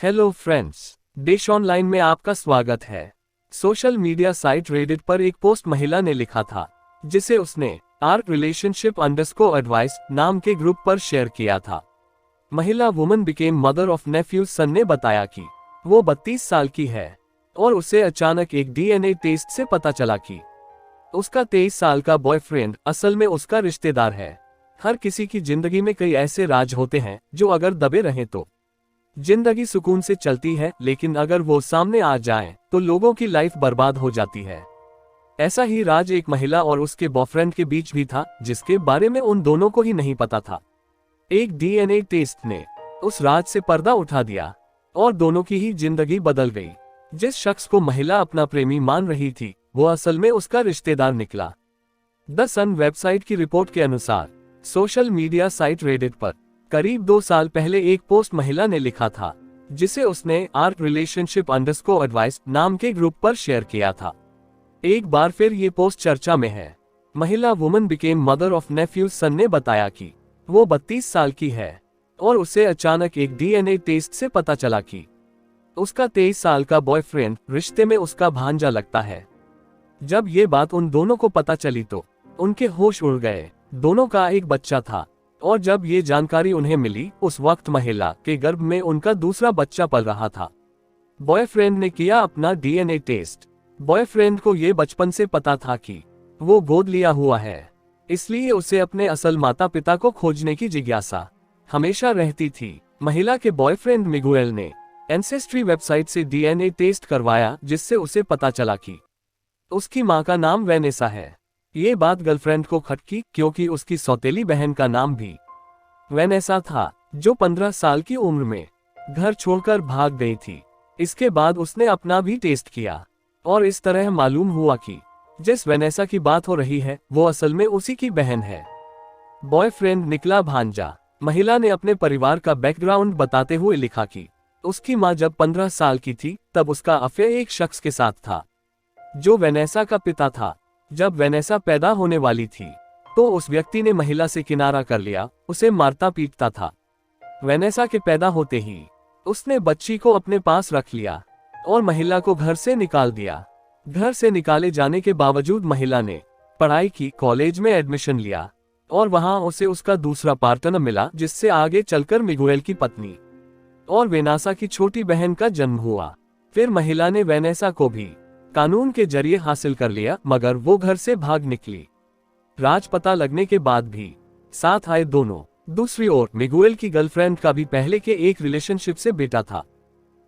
Hello friends, dish online में आपका स्वागत है। सोशल मीडिया साइट रेडिट पर एक पोस्ट महिला ने लिखा था, जिसे उसने आर रिलेशनशिप अंडरस्कोर एडवाइस नाम के ग्रुप पर शेयर किया था। महिला woman became mother of nephew son ने बताया कि वो 32 साल की है और उसे अचानक एक डीएनए टेस्ट से पता चला कि उसका 23 साल का बॉयफ्रेंड असल में उसका रिश्तेदार है। हर किसी की जिंदगी में कई ऐसे राज होते हैं जो अगर दबे रहें तो जिंदगी सुकून से चलती है, लेकिन अगर वो सामने आ जाए तो लोगों की लाइफ बर्बाद हो जाती है। ऐसा ही राज एक महिला और उसके बॉयफ्रेंड के बीच भी था, जिसके बारे में उन दोनों को ही नहीं पता था। एक डीएनए टेस्ट ने उस राज से पर्दा उठा दिया और दोनों की ही जिंदगी बदल गई। जिस शख्स को महिला अपना प्रेमी मान रही थी, वो असल में उसका रिश्तेदार निकला। द सन वेबसाइट की रिपोर्ट के अनुसार सोशल मीडिया साइट रेडिट पर करीब 2 साल पहले एक पोस्ट महिला ने लिखा था, जिसे उसने आर रिलेशनशिप अंडरस्कोर एडवाइस नाम के ग्रुप पर शेयर किया था। एक बार फिर ये पोस्ट चर्चा में है। महिला woman became mother of nephew son ने बताया कि वो 32 साल की है और उसे अचानक एक डीएनए टेस्ट से पता चला कि उसका 23 साल का बॉयफ्रेंड रिश्ते में उसका भांजा लगता है। जब ये बात उन दोनों को पता चली तो उनके होश उड़ गए। दोनों का एक बच्चा था और जब ये जानकारी उन्हें मिली, उस वक्त महिला के गर्भ में उनका दूसरा बच्चा पल रहा था। बॉयफ्रेंड ने किया अपना डीएनए टेस्ट। बॉयफ्रेंड को ये बचपन से पता था कि वो गोद लिया हुआ है, इसलिए उसे अपने असल माता पिता को खोजने की जिज्ञासा हमेशा रहती थी। महिला के बॉयफ्रेंड मिगुएल ने एंसेस्ट्री वेबसाइट से डीएनए टेस्ट करवाया, जिससे उसे पता चला कि उसकी मां का नाम वेनेसा है। ये बात गर्लफ्रेंड को खटकी, क्योंकि उसकी सौतेली बहन का नाम भी वेनेसा था, जो 15 साल की उम्र में घर छोड़कर भाग गई थी। इसके बाद उसने अपना भी टेस्ट किया और इस तरह मालूम हुआ कि जिस वेनेसा की बात हो रही है, वो असल में उसी की बहन है। बॉयफ्रेंड निकला भांजा। महिला ने अपने परिवार का बैकग्राउंड बताते हुए लिखा कि उसकी मां जब 15 साल की थी, तब उसका अफेयर एक शख्स के साथ था, जो वेनेसा का पिता था। जब वेनेसा पैदा होने वाली थी, तो उस व्यक्ति ने महिला से किनारा कर लिया, उसे मारता पीटता था। वेनेसा के पैदा होते ही उसने बच्ची को अपने पास रख लिया और महिला को घर से निकाल दिया। घर से निकाले जाने के बावजूद महिला ने पढ़ाई की, कॉलेज में एडमिशन लिया और वहां उसे उसका दूसरा पार्टनर मिला, जिससे आगे चलकर मिगुएल की पत्नी और वेनेसा की छोटी बहन का जन्म हुआ। फिर महिला ने वेनेसा को भी कानून के जरिए हासिल कर लिया, मगर वो घर से भाग निकली। राज पता लगने के बाद भी साथ आए दोनों। दूसरी ओर मिगुएल की गर्लफ्रेंड का भी पहले के एक रिलेशनशिप से बेटा था,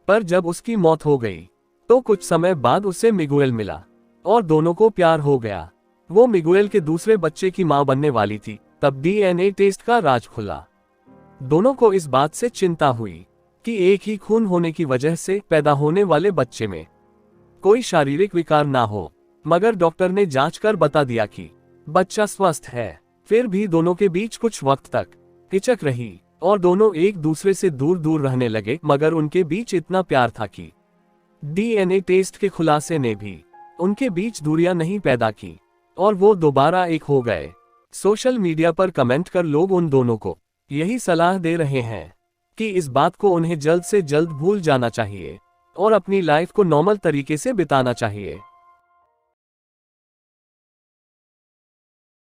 पर जब उसकी मौत हो गई तो कुछ समय बाद उसे मिगुएल मिला और दोनों को प्यार हो गया। वो मिगुएल के दूसरे बच्चे की मां बनने वाली थी। तब डीएनए टेस्ट का राज खुला। दोनों को इस बात से चिंता हुई कि एक ही खून होने की वजह से पैदा होने वाले बच्चे में कोई शारीरिक विकार ना हो, मगर डॉक्टर ने जांच कर बता दिया कि बच्चा स्वस्थ है। फिर भी दोनों के बीच कुछ वक्त तक हिचक रही और दोनों एक दूसरे से दूर दूर रहने लगे, मगर उनके बीच इतना प्यार था कि डीएनए टेस्ट के खुलासे ने भी उनके बीच दूरियां नहीं पैदा की और वो दोबारा एक हो गए। सोशल मीडिया पर कमेंट कर लोग उन दोनों को यही सलाह दे रहे हैं कि इस बात को उन्हें जल्द से जल्द भूल जाना चाहिए और अपनी लाइफ को नॉर्मल तरीके से बिताना चाहिए।